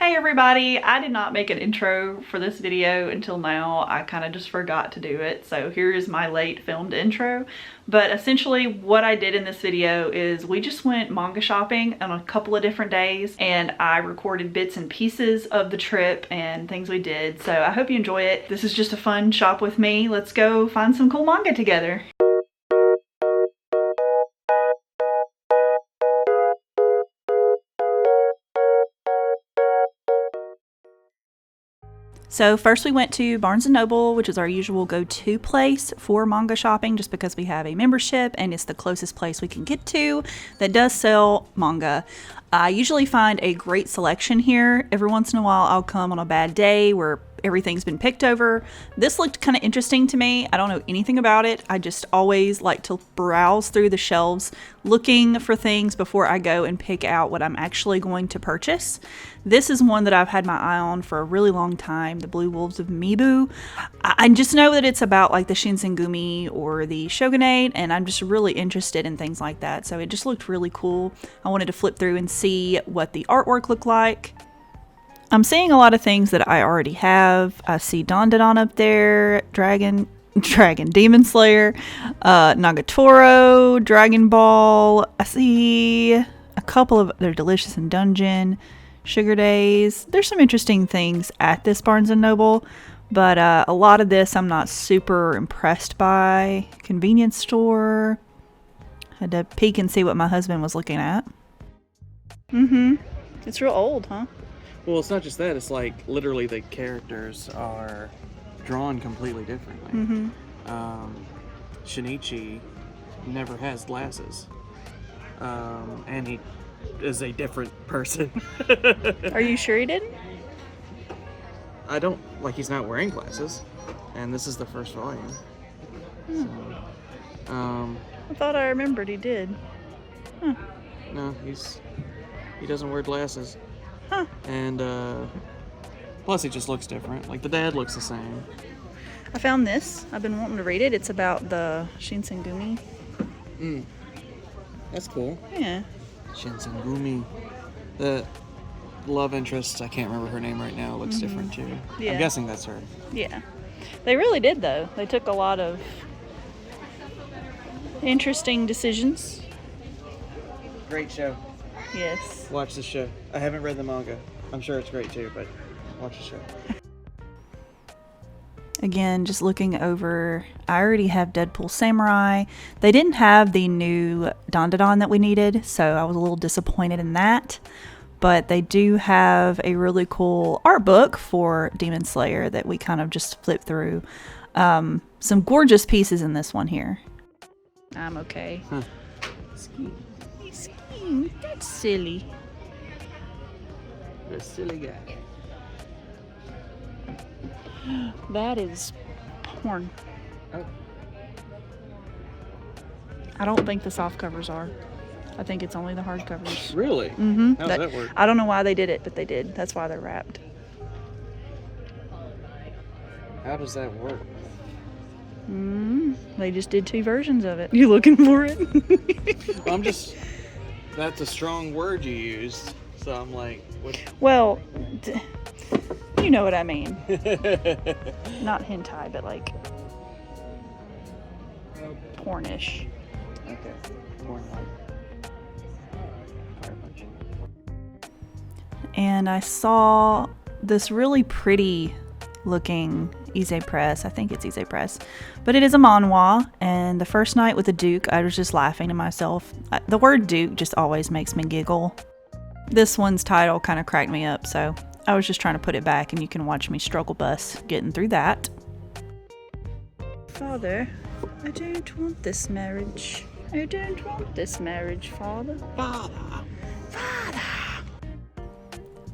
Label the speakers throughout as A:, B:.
A: Hi everybody, I did not make an intro for this video until now. I kind of just forgot to do it, so here is my late filmed intro. But essentially what I did in this video is we just went manga shopping on a couple of different days, and I recorded bits and pieces of the trip and things we did. So I hope you enjoy it. This is just a fun shop with me. Let's go find some cool manga together. So first we went to Barnes & Noble, which is our usual go-to place for manga shopping just because we have a membership and it's the closest place we can get to that does sell manga. I usually find a great selection here. Every once in a while I'll come on a bad day where everything's been picked over. This looked kind of interesting to me. I don't know anything about it. I just always like to browse through the shelves looking for things before I go and pick out what I'm actually going to purchase. This is one that I've had my eye on for a really long time, The Blue Wolves of Mibu. I just know that it's about like the Shinsengumi or the Shogunate, and I'm just really interested in things like that. So it just looked really cool. I wanted to flip through and see what the artwork looked like. I'm seeing a lot of things that I already have. I see Dandadan up there, Demon Slayer, Nagatoro, Dragon Ball. I see a couple of, they're Delicious in Dungeon, Sugar Days. There's some interesting things at this Barnes & Noble, but a lot of this I'm not super impressed by. Convenience store. Had to peek and see what my husband was looking at. It's real old, huh?
B: Well, it's not just that, it's like literally the characters are drawn completely differently. Shinichi never has glasses. And he is a different person.
A: Are you sure he didn't?
B: I don't, like, he's not wearing glasses. And this is the first volume. So,
A: I thought I remembered he did.
B: no, he doesn't wear glasses.
A: Huh.
B: And plus he just looks different. Like the dad looks the same.
A: I found this. I've been wanting to read it. It's about the Shinsengumi.
B: That's cool.
A: Yeah.
B: Shinsengumi. The love interest, I can't remember her name right now, looks different too.
A: Yeah.
B: I'm guessing that's her.
A: Yeah. They really did though. They took a lot of interesting decisions.
B: Great show.
A: Yes.
B: Watch the show. I haven't read the manga. I'm sure it's great too, but watch the show.
A: Again, just looking over, I already have Deadpool Samurai. They didn't have the new Dandadan that we needed, so I was a little disappointed in that. But they do have a really cool art book for Demon Slayer that we kind of just flipped through. Some gorgeous pieces in this one here. I'm okay. He's skiing. That's silly.
B: You're a silly guy.
A: That is porn.
B: Oh.
A: I don't think the soft covers are. I think it's only the hard covers.
B: Really?
A: Mm-hmm.
B: How does that work?
A: I don't know why they did it, but they did. That's why they're wrapped.
B: How does that work?
A: They just did two versions of it. You looking for it?
B: I'm just... That's a strong word you used. So I'm like, what?
A: Well, you know what I mean. Not hentai, but like pornish.
B: Okay. Porn-like.
A: And I saw this really pretty looking Ise Press. I think it's Ise Press, but it is a manhwa. And the first night with the Duke, I was just laughing to myself. The word Duke just always makes me giggle. This one's title kind of cracked me up, so I was just trying to put it back, and you can watch me struggle bus getting through that. Father, I don't want this marriage. I don't want this marriage, Father. Father.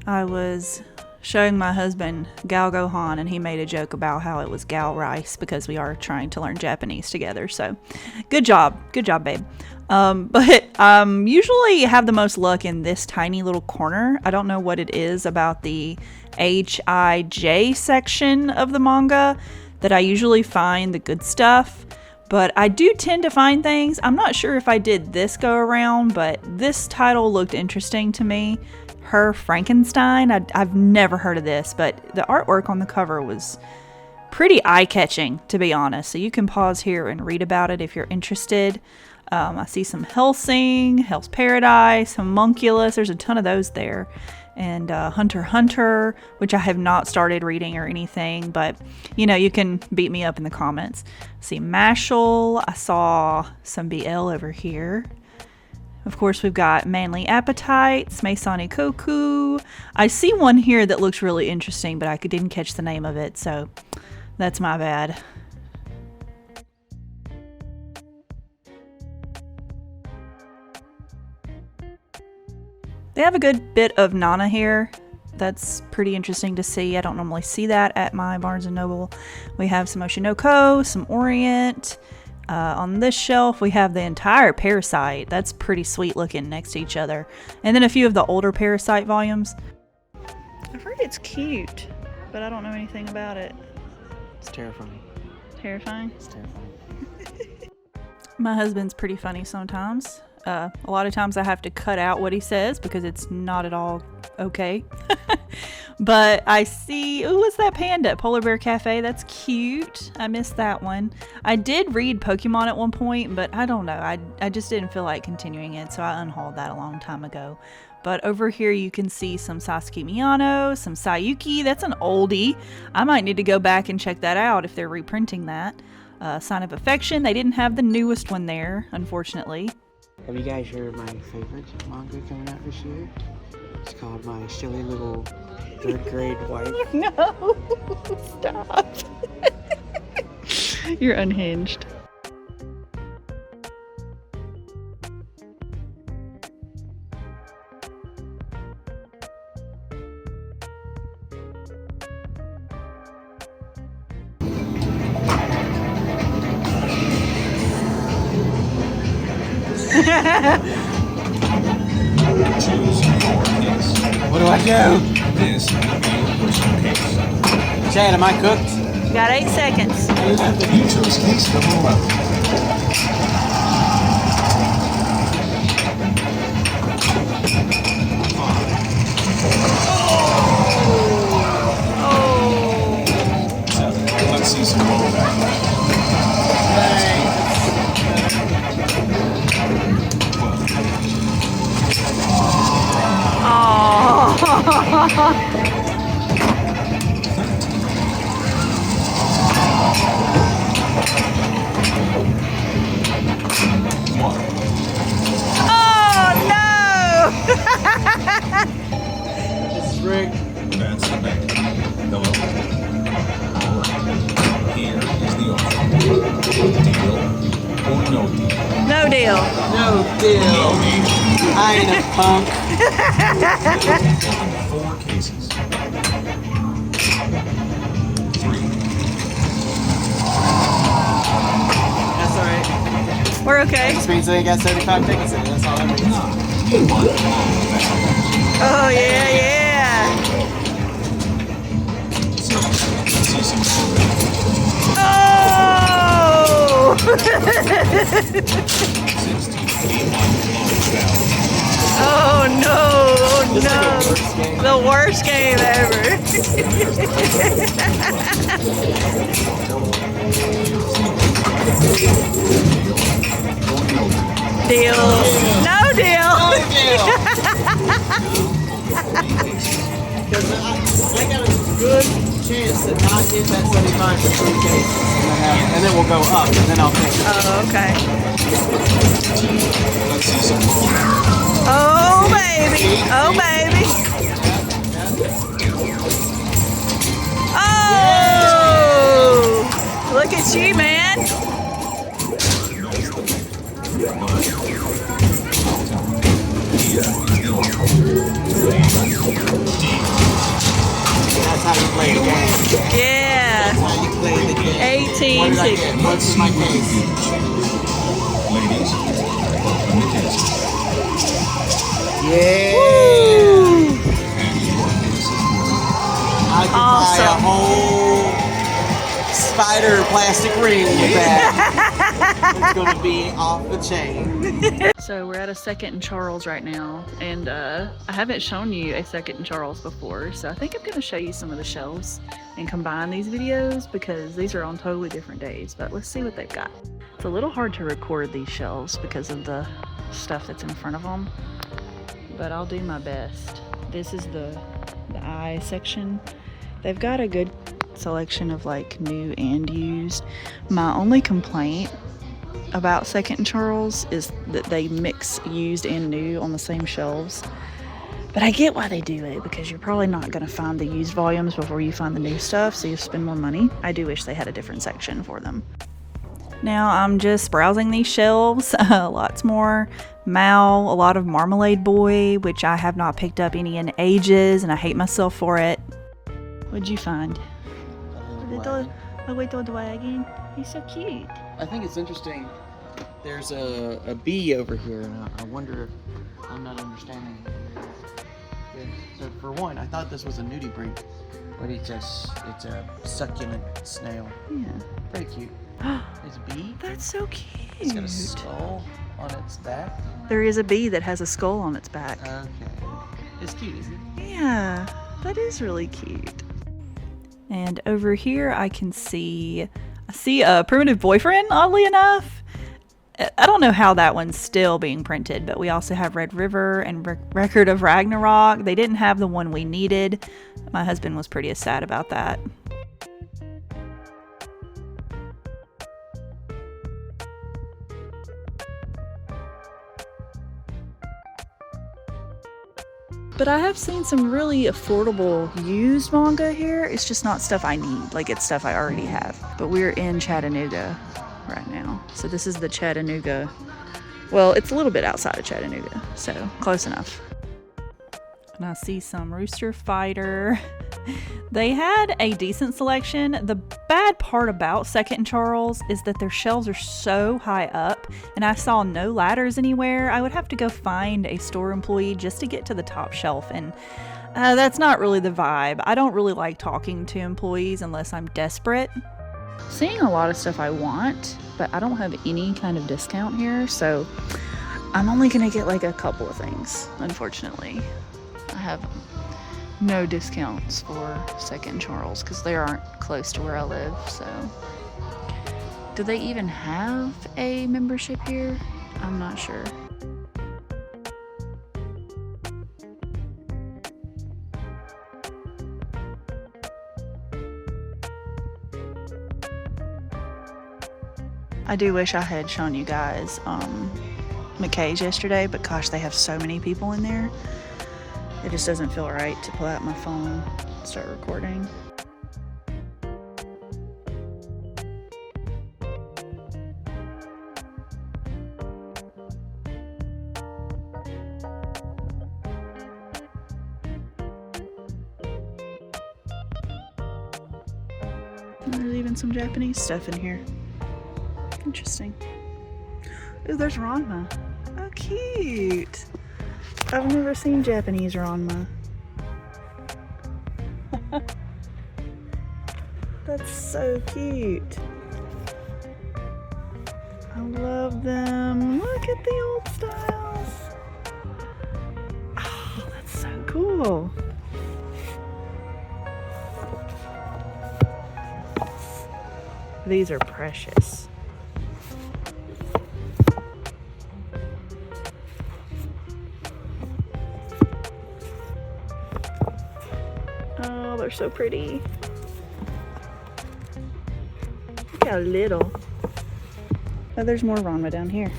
A: I was showing my husband Gal Gohan, and he made a joke about how it was Gal Rice because we are trying to learn Japanese together. So good job, babe. But usually have the most luck in this tiny little corner. I don't know what it is about the HIJ section of the manga that I usually find the good stuff, but I do tend to find things. I'm not sure if I did this go around, but this title looked interesting to me. Her Frankenstein. I've never heard of this, but the artwork on the cover was pretty eye-catching, to be honest. So you can pause here and read about it if you're interested. I see some Hellsing, Hell's Paradise, Homunculus. There's a ton of those there. And Hunter x Hunter, which I have not started reading or anything, but you know, you can beat me up in the comments. See Mashal. I saw some BL over here. Of course, we've got Manly Appetites, Meisani Koku. I see one here that looks really interesting, but I didn't catch the name of it, so that's my bad. They have a good bit of Nana here. That's pretty interesting to see. I don't normally see that at my Barnes & Noble. We have some Oshinoko, some Orient. On this shelf, we have the entire Parasite. That's pretty sweet looking next to each other. And then a few of the older Parasite volumes. I've heard it's cute, but I don't know anything about it.
B: It's terrifying.
A: Terrifying?
B: It's terrifying.
A: My husband's pretty funny sometimes. A lot of times I have to cut out what he says because it's not at all okay. But I see, ooh, what's that panda? Polar Bear Cafe. That's cute. I missed that one. I did read Pokemon at one point, but I don't know. I just didn't feel like continuing it, so I unhauled that a long time ago. But over here you can see some Sasuke Miyano, some Sayuki. That's an oldie. I might need to go back and check that out if they're reprinting that. Sign of Affection. They didn't have the newest one there, unfortunately.
C: Have you guys heard my favorite manga coming out this year? It's called My Silly Little Third Grade Wife.
A: No, stop. You're unhinged.
C: What do I do? Chad, am I cooked?
A: You got 8 seconds.
D: You chose case number 11. Let's see some more back.
C: This is rigged.
D: That's the bank. Hello. All right. Here is the offer. Deal or no deal?
A: No deal.
C: No deal.
D: No deal.
C: I ain't a punk.
D: 4 cases. 3.
C: That's alright.
A: We're okay.
C: This means they got 75 tickets in it. That's all that means.
D: You want that.
A: Oh, yeah, yeah.
D: So, let's see some more.
A: Oh!
D: 16.
A: Oh, no.
C: This
A: Oh,
C: is
A: no.
C: the worst game.
A: The worst game ever. Deal. No deal.
C: No deal. Because I got a good chance to not hit that 75 for 3 cases. And then we'll go up, and then I'll pick it.
A: Oh, okay.
D: Let's see some more.
A: Oh, baby. Oh, baby. Oh! Look at you, man.
C: That's how you play the game.
A: Yeah.
C: That's how you play the game.
A: 18
C: What did I
A: tickets.
C: get? What's my case?
D: Ladies, open the cases.
C: Yeah.
A: Woo!
C: I could buy a
A: Awesome.
C: whole spider plastic ring with that. It's gonna be off the chain.
A: So we're at a Second and Charles right now, and I haven't shown you a Second and Charles before, so I think I'm going to show you some of the shelves and combine these videos because these are on totally different days, but let's see what they've got. It's a little hard to record these shelves because of the stuff that's in front of them, but I'll do my best. This is the eye section. They've got a good selection of like new and used. My only complaint about Second and Charles is that they mix used and new on the same shelves, but I get why they do it because you're probably not going to find the used volumes before you find the new stuff, so you spend more money. I do wish they had a different section for them. Now I'm just browsing these shelves. Lots more Mal, a lot of Marmalade Boy, which I have not picked up any in ages and I hate myself for it. What'd you find? A little dragon. He's so cute.
B: I think it's interesting. There's a bee over here, and I wonder if I'm not understanding. Yeah, so for one, I thought this was a nudibranch, but it's a succulent snail.
A: Yeah.
B: Pretty cute. There's a bee.
A: That's so cute.
B: It's got a skull on its back.
A: There is a bee that has a skull on its back.
B: Okay. It's cute, isn't it?
A: Yeah, that is really cute. And over here I see a Primitive Boyfriend, oddly enough. I don't know how that one's still being printed, but we also have Red River and Record of Ragnarok. They didn't have the one we needed. My husband was pretty sad about that. But I have seen some really affordable used manga here. It's just not stuff I need. Like, it's stuff I already have. But we're in Chattanooga right now. So this is the Chattanooga. Well, it's a little bit outside of Chattanooga, so close enough. And I see some Rooster Fighter. They had a decent selection. The bad part about Second and Charles is that their shelves are so high up, and I saw no ladders anywhere. I would have to go find a store employee just to get to the top shelf, and that's not really the vibe. I don't really like talking to employees unless I'm desperate. Seeing a lot of stuff I want, but I don't have any kind of discount here, so I'm only gonna get like a couple of things, unfortunately. I have no discounts for Second Charles because they aren't close to where I live, so. Do they even have a membership here? I'm not sure. I do wish I had shown you guys McKay's yesterday, but gosh, they have so many people in there. It just doesn't feel right to pull out my phone and start recording. And there's even some Japanese stuff in here. Interesting. Ooh, there's Ranma. Oh, cute. I've never seen Japanese Ranma. That's so cute. I love them. Look at the old styles. Oh, that's so cool. These are precious. Oh, they're so pretty. Look how little. Oh, there's more Ranma down here.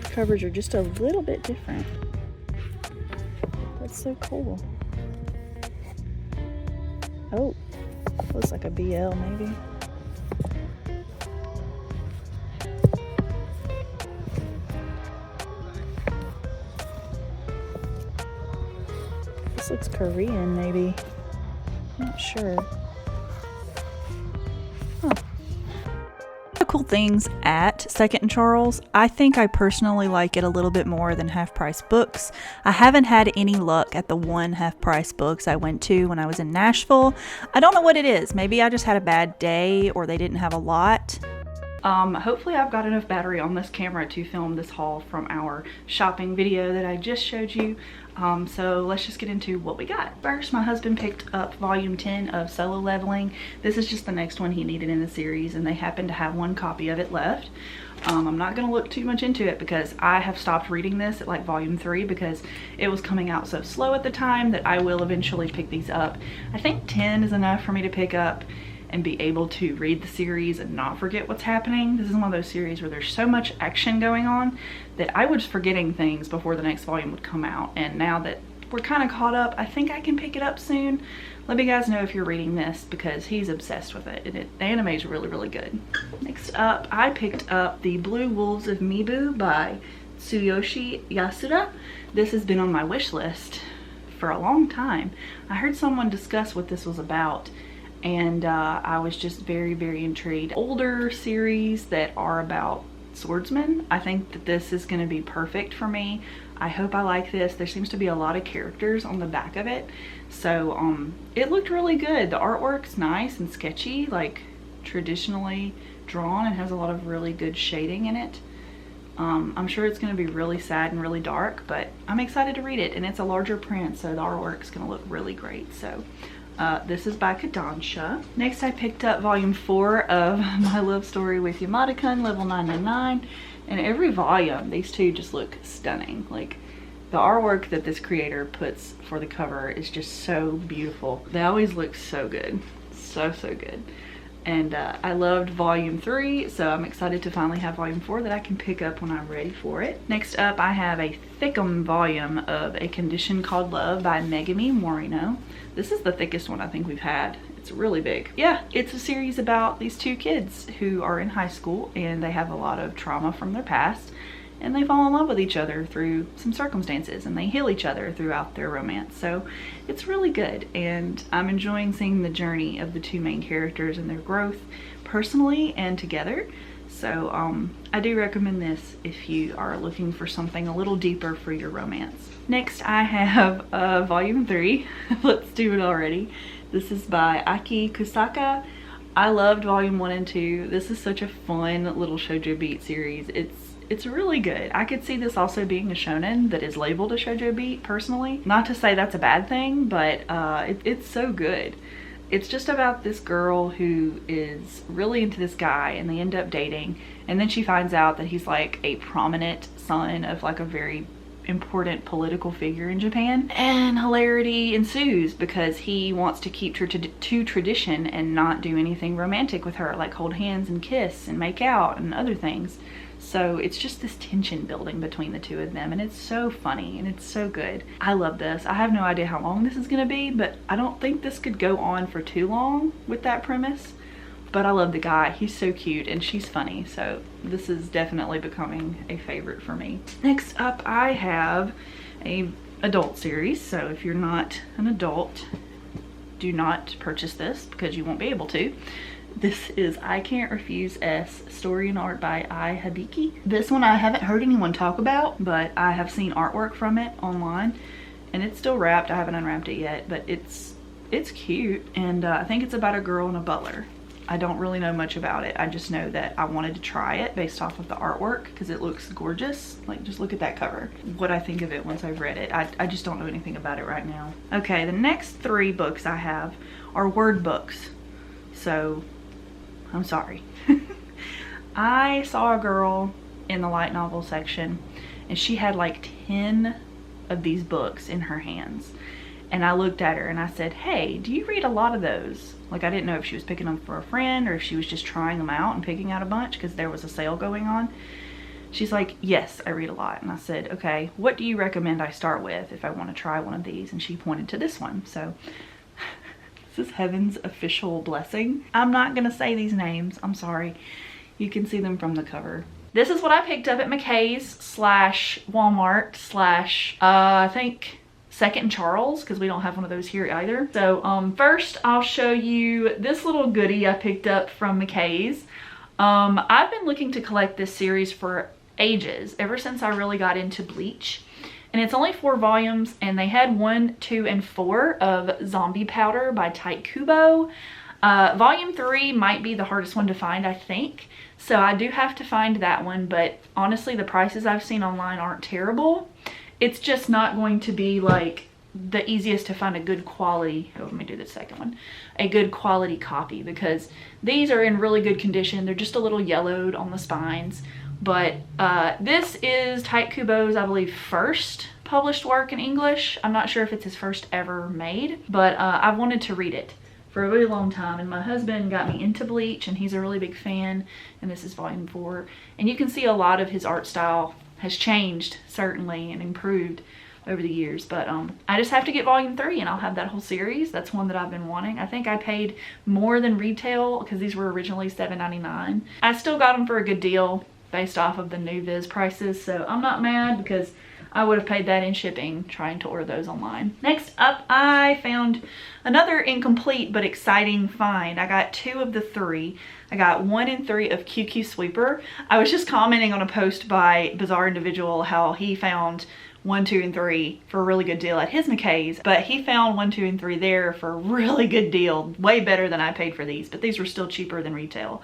A: Covers are just a little bit different. That's so cool. Oh, looks like a BL maybe. This looks Korean maybe. I'm not sure. Huh. So cool things at Second and Charles. I think I personally like it a little bit more than Half Price Books. I haven't had any luck at the one Half Price Books I went to when I was in Nashville. I don't know what it is. Maybe I just had a bad day or they didn't have a lot. Hopefully I've got enough battery on this camera to film this haul from our shopping video that I just showed you. So let's just get into what we got. First, my husband picked up volume 10 of Solo Leveling. This is just the next one he needed in the series, and they happen to have one copy of it left. I'm not going to look too much into it because I have stopped reading this at like volume 3 because it was coming out so slow at the time that I will eventually pick these up. I think 10 is enough for me to pick up and be able to read the series and not forget what's happening. This is one of those series where there's so much action going on that I was forgetting things before the next volume would come out, and now that we're kind of caught up, I think I can pick it up soon. Let me guys know if you're reading this because he's obsessed with it, and the anime is really, really good. Next up, I picked up The Blue Wolves of Mibu by Tsuyoshi Yasuda. This has been on my wish list for a long time. I heard someone discuss what this was about, and I was just very, very intrigued. Older series that are about swordsmen, I think that this is going to be perfect for me. I hope I like this. There seems to be a lot of characters on the back of it, so it looked really good. The artwork's nice and sketchy, like traditionally drawn, and has a lot of really good shading in it. I'm sure it's going to be really sad and really dark, but I'm excited to read it, and it's a larger print, so the artwork's going to look really great. So this is by Kodansha. Next, I picked up volume 4 of My Love Story with Yamada-kun, level 999. And every volume, these two just look stunning. Like, the artwork that this creator puts for the cover is just so beautiful. They always look so good. So, so good. And I loved volume 3, so I'm excited to finally have volume 4 that I can pick up when I'm ready for it. Next up, I have a thickum volume of A Condition Called Love by Megami Morino. This is the thickest one I think we've had. It's really big. Yeah, it's a series about these two kids who are in high school, and they have a lot of trauma from their past, and they fall in love with each other through some circumstances, and they heal each other throughout their romance. So it's really good, and I'm enjoying seeing the journey of the two main characters and their growth personally and together. So I do recommend this if you are looking for something a little deeper for your romance. Next, I have volume 3. Let's do it already. This is by Aki Kusaka. I loved volume 1 and 2. This is such a fun little shoujo beat series. It's really good. I could see this also being a shonen that is labeled a shoujo beat personally. Not to say that's a bad thing, but it's so good. It's just about this girl who is really into this guy, and they end up dating, and then she finds out that he's like a prominent son of like a very important political figure in Japan, and hilarity ensues because he wants to keep to tradition and not do anything romantic with her, like hold hands and kiss and make out and other things. So it's just this tension building between the two of them, and it's so funny and it's so good. I love this. I have no idea how long this is going to be, but I don't think this could go on for too long with that premise. But I love the guy. He's so cute and she's funny, so this is definitely becoming a favorite for me. Next up, I have a adult series, so if you're not an adult, do not purchase this because you won't be able to. This is I Can't Refuse S, story and art by Ai Hibiki. This one I haven't heard anyone talk about, but I have seen artwork from it online, and it's still wrapped. I haven't unwrapped it yet, but it's cute, and I think it's about a girl and a butler. I don't really know much about it. I just know that I wanted to try it based off of the artwork because it looks gorgeous. Like, just look at that cover. What I think of it once I've read it. I just don't know anything about it right now. Okay, the next 3 books I have are word books. So, I'm sorry. I saw a girl in the light novel section, and she had like 10 of these books in her hands. And I looked at her and I said, hey, do you read a lot of those? Like, I didn't know if she was picking them for a friend or if she was just trying them out and picking out a bunch because there was a sale going on. She's like, yes, I read a lot. And I said, okay, what do you recommend I start with if I want to try one of these? And she pointed to this one. So this is Heaven's official blessing. I'm not going to say these names. I'm sorry. You can see them from the cover. This is what I picked up at McKay's / Walmart / I think Second and Charles, because we don't have one of those here either. So first I'll show you this little goodie I picked up from McKay's. I've been looking to collect this series for ages, ever since I really got into Bleach. And it's only 4 volumes, and they had 1, 2, and 4 of Zombie Powder by Tite Kubo. Volume 3 might be the hardest one to find, I think. So I do have to find that one, but honestly, the prices I've seen online aren't terrible. It's just not going to be like the easiest to find a good quality, oh, let me do the second one, a good quality copy, because these are in really good condition. They're just a little yellowed on the spines, but this is Tite Kubo's, I believe, first published work in English. I'm not sure if it's his first ever made, but I've wanted to read it for a really long time, and my husband got me into Bleach, and he's a really big fan, and this is volume 4, and you can see a lot of his art style has changed, certainly, and improved over the years. But I just have to get volume 3 and I'll have that whole series. That's one that I've been wanting. I think I paid more than retail because these were originally $7.99. I still got them for a good deal based off of the new Viz prices, so I'm not mad because I would have paid that in shipping trying to order those online. Next up, I found another incomplete but exciting find. I got 2 of the 3. I got 1 and 3 of QQ Sweeper. I was just commenting on a post by Bizarre Individual how he found 1, 2, and 3 for a really good deal at his McKay's, but he found 1, 2, and 3 there for a really good deal, way better than I paid for these, but these were still cheaper than retail.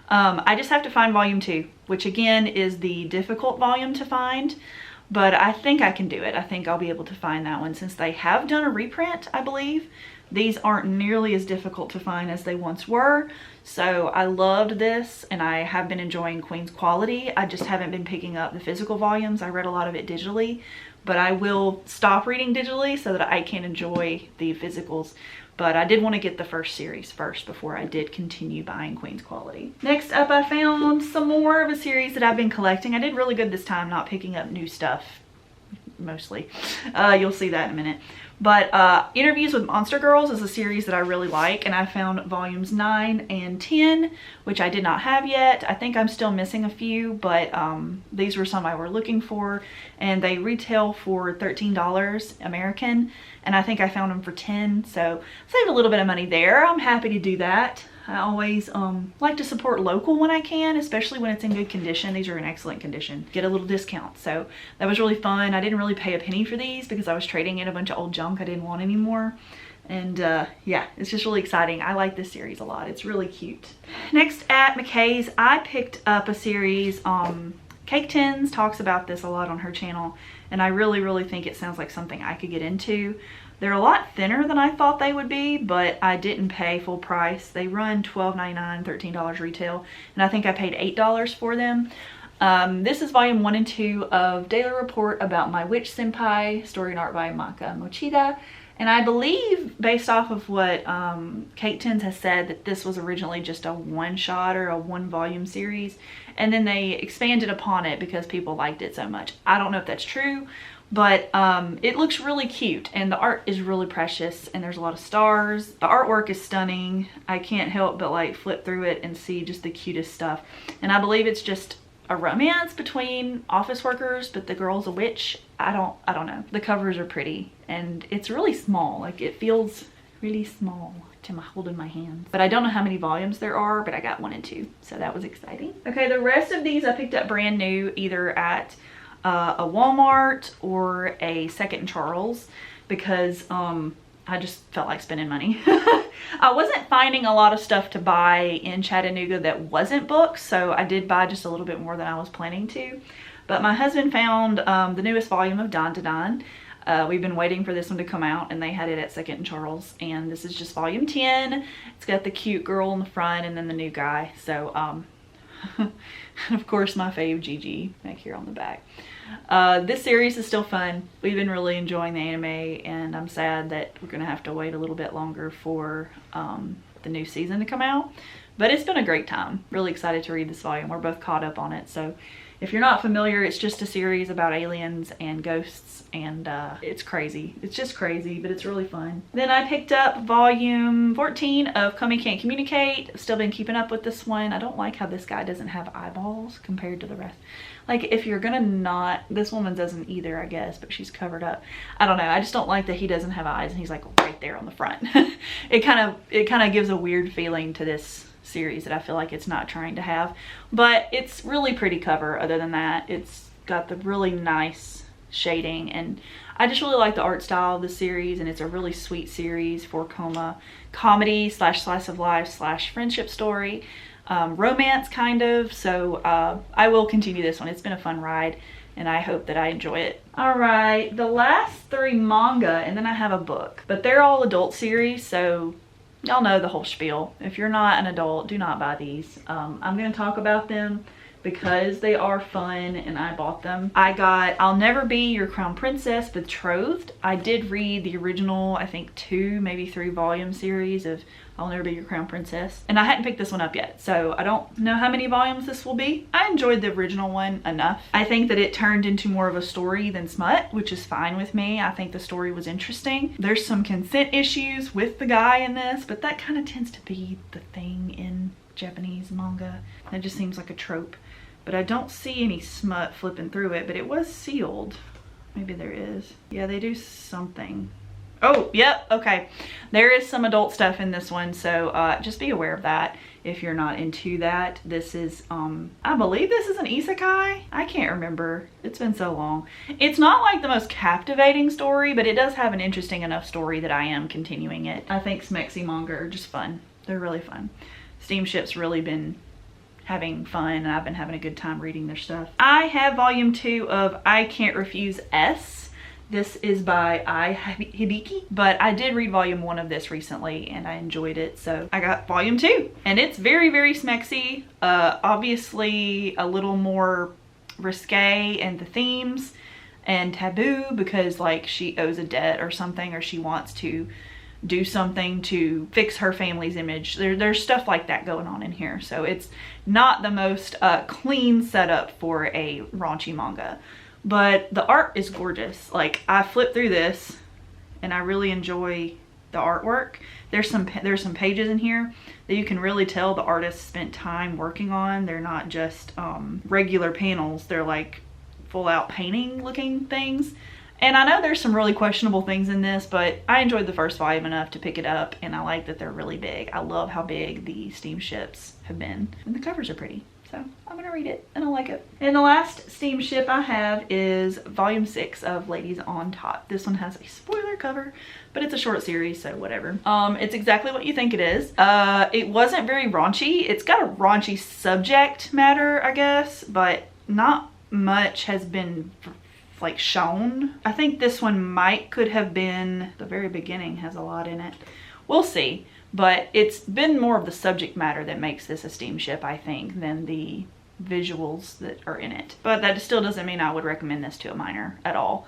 A: I just have to find volume 2, which again is the difficult volume to find, but I think I can do it. I think I'll be able to find that one since they have done a reprint, I believe. These aren't nearly as difficult to find as they once were. So I loved this, and I have been enjoying Queen's quality. I just haven't been picking up the physical volumes. I read a lot of it digitally, but I will stop reading digitally so that I can enjoy the physicals. But I did want to get the first series first before I did continue buying Queen's quality. Next up, I found some more of a series that I've been collecting. I did really good this time not picking up new stuff, mostly. You'll see that in a minute. But Interviews with Monster Girls is a series that I really like, and I found volumes 9 and 10, which I did not have yet. I think I'm still missing a few, but these were some I were looking for, and they retail for $13 American, and I think I found them for 10, so saved a little bit of money there. I'm happy to do that. I always like to support local when I can, especially when it's in good condition. These are in excellent condition. Get a little discount. So that was really fun. I didn't really pay a penny for these because I was trading in a bunch of old junk I didn't want anymore. And yeah, it's just really exciting. I like this series a lot. It's really cute. Next at McKay's, I picked up a series. Cake Tins talks about this a lot on her channel, and I really think it sounds like something I could get into. They're a lot thinner than I thought they would be, but I didn't pay full price. They run $12.99, $13 retail, and I think I paid $8 for them. This is volume 1 and 2 of Daily Report About My Witch Senpai, story and art by Maka Mochida. And I believe, based off of what Kate Tins has said, that this was originally just a one-shot or a 1-volume series, and then they expanded upon it because people liked it so much. I don't know if that's true, but it looks really cute, and the art is really precious, and there's a lot of stars. The artwork is stunning. I can't help but like flip through it and see just the cutest stuff. And I believe it's just a romance between office workers, but the girl's a witch. I don't know. The covers are pretty, and it's really small. Like, it feels really small to hold in my hands. But I don't know how many volumes there are, but I got 1 and 2, so that was exciting. Okay, the rest of these I picked up brand new, either at a Walmart or a Second and Charles, because I just felt like spending money. I wasn't finding a lot of stuff to buy in Chattanooga that wasn't books, so I did buy just a little bit more than I was planning to. But my husband found the newest volume of Don to Don. We've been waiting for this one to come out, and they had it at Second and Charles, and this is just volume 10. It's got the cute girl in the front and then the new guy. So of course my fave Gigi back here on the back. This series is still fun. We've been really enjoying the anime, and I'm sad that we're gonna have to wait a little bit longer for the new season to come out, but it's been a great time. Really excited to read this volume. We're both caught up on it. So if you're not familiar, it's just a series about aliens and ghosts, and it's crazy. It's just crazy, but it's really fun. Then I picked up volume 14 of Come and Can't Communicate. I've still been keeping up with this one. I don't like how this guy doesn't have eyeballs compared to the rest. Like, if you're gonna not, this woman doesn't either, I guess, but she's covered up. I don't know, I just don't like that he doesn't have eyes and he's like right there on the front. It kind of gives a weird feeling to this series that I feel like it's not trying to have. But it's really pretty cover. Other than that, it's got the really nice shading, and I just really like the art style of the series, and it's a really sweet series for comedy slash slice of life slash friendship story, romance kind of. So I will continue this one. It's been a fun ride, and I hope that I enjoy it. All right, the last 3 manga, and then I have a book, but they're all adult series, so y'all know the whole spiel. If you're not an adult, do not buy these. I'm gonna talk about them because they are fun and I bought them. I got I'll Never Be Your Crown Princess Betrothed. I did read the original, I think 2, maybe 3 volume series of I'll Never Be Your Crown Princess, and I hadn't picked this one up yet, so I don't know how many volumes this will be. I enjoyed the original one enough. I think that it turned into more of a story than smut, which is fine with me. I think the story was interesting. There's some consent issues with the guy in this, but that kind of tends to be the thing in Japanese manga. That just seems like a trope. But I don't see any smut flipping through it, but it was sealed. Maybe there is. Yeah, they do something. Oh, yep, okay. There is some adult stuff in this one, so just be aware of that if you're not into that. This is, I believe this is an isekai? I can't remember. It's been so long. It's not like the most captivating story, but it does have an interesting enough story that I am continuing it. I think Smexy manga are just fun. They're really fun. Steamship's really been having fun, and I've been having a good time reading their stuff. I have volume 2 of I Can't Refuse S. This is by Ai Hibiki, but I did read volume 1 of this recently and I enjoyed it, so I got volume 2. And it's very, very smexy. Obviously a little more risque in the themes and taboo, because like she owes a debt or something, or she wants to do something to fix her family's image. There's stuff like that going on in here, so it's not the most clean setup for a raunchy manga, but the art is gorgeous. Like, I flipped through this and I really enjoy the artwork. There's some pages in here that you can really tell the artist spent time working on. They're not just regular panels, they're like full out painting looking things. And I know there's some really questionable things in this, but I enjoyed the first volume enough to pick it up, and I like that they're really big. I love how big the steamships have been, and the covers are pretty. So I'm gonna read it, and I like it. And the last steamship I have is volume 6 of Ladies on Top. This one has a spoiler cover, but it's a short series, so whatever. It's exactly what you think it is. It wasn't very raunchy. It's got a raunchy subject matter, I guess, but not much has been like shown. I think this one could have been, the very beginning has a lot in it. We'll see, but it's been more of the subject matter that makes this a steamship, I think, than the visuals that are in it. But that still doesn't mean I would recommend this to a minor at all.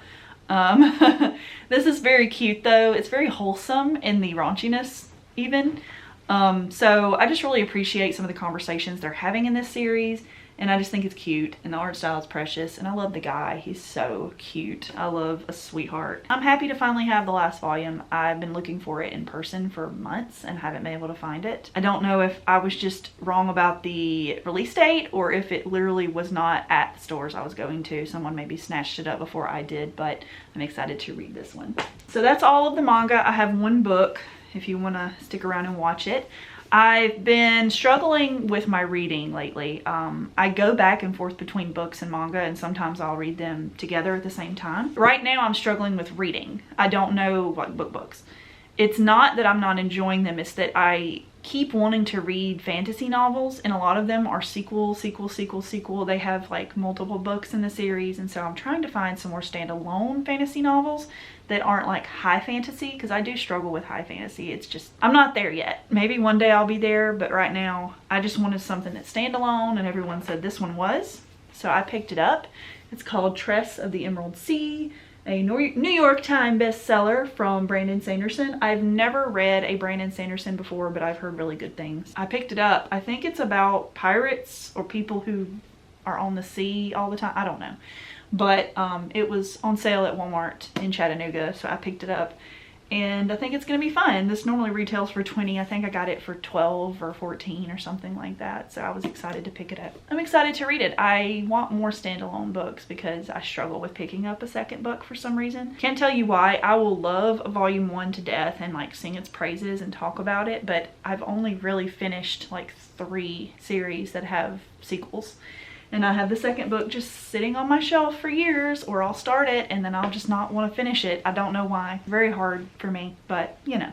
A: This is very cute though. It's very wholesome in the raunchiness even. So I just really appreciate some of the conversations they're having in this series. And I just think it's cute, and the art style is precious, and I love the guy. He's so cute. I love a sweetheart. I'm happy to finally have the last volume. I've been looking for it in person for months and haven't been able to find it. I don't know if I was just wrong about the release date or if it literally was not at the stores I was going to. Someone maybe snatched it up before I did, but I'm excited to read this one. So that's all of the manga. I have one book if you want to stick around and watch it. I've been struggling with my reading lately. I go back and forth between books and manga, and sometimes I'll read them together at the same time. Right now I'm struggling with reading. I don't know what books. It's not that I'm not enjoying them, it's that I keep wanting to read fantasy novels, and a lot of them are sequel. They have like multiple books in the series, and so I'm trying to find some more standalone fantasy novels that aren't like high fantasy, because I do struggle with high fantasy. It's just, I'm not there yet. Maybe one day I'll be there, but right now I just wanted something that's standalone, and everyone said this one was, so I picked it up. It's called Tress of the Emerald Sea, a New York Times bestseller from Brandon Sanderson. I've never read a Brandon Sanderson before, but I've heard really good things. I picked it up. I think it's about pirates or people who are on the sea all the time. I don't know. But it was on sale at Walmart in Chattanooga, so I picked it up. and I think it's gonna be fun. This normally retails for $20. I think I got it for $12 or $14 or something like that. So I was excited to pick it up. I'm excited to read it. I want more standalone books because I struggle with picking up a second book for some reason. Can't tell you why. I will love volume 1 to death and like sing its praises and talk about it, but I've only really finished like 3 series that have sequels. And I have the second book just sitting on my shelf for years, or I'll start it and then I'll just not want to finish it. I don't know why. Very hard for me, but you know.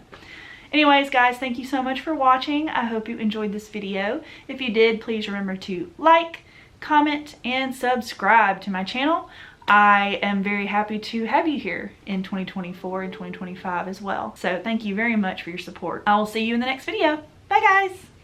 A: Anyways, guys, thank you so much for watching. I hope you enjoyed this video. If you did, please remember to like, comment, and subscribe to my channel. I am very happy to have you here in 2024 and 2025 as well. So thank you very much for your support. I will see you in the next video. Bye, guys.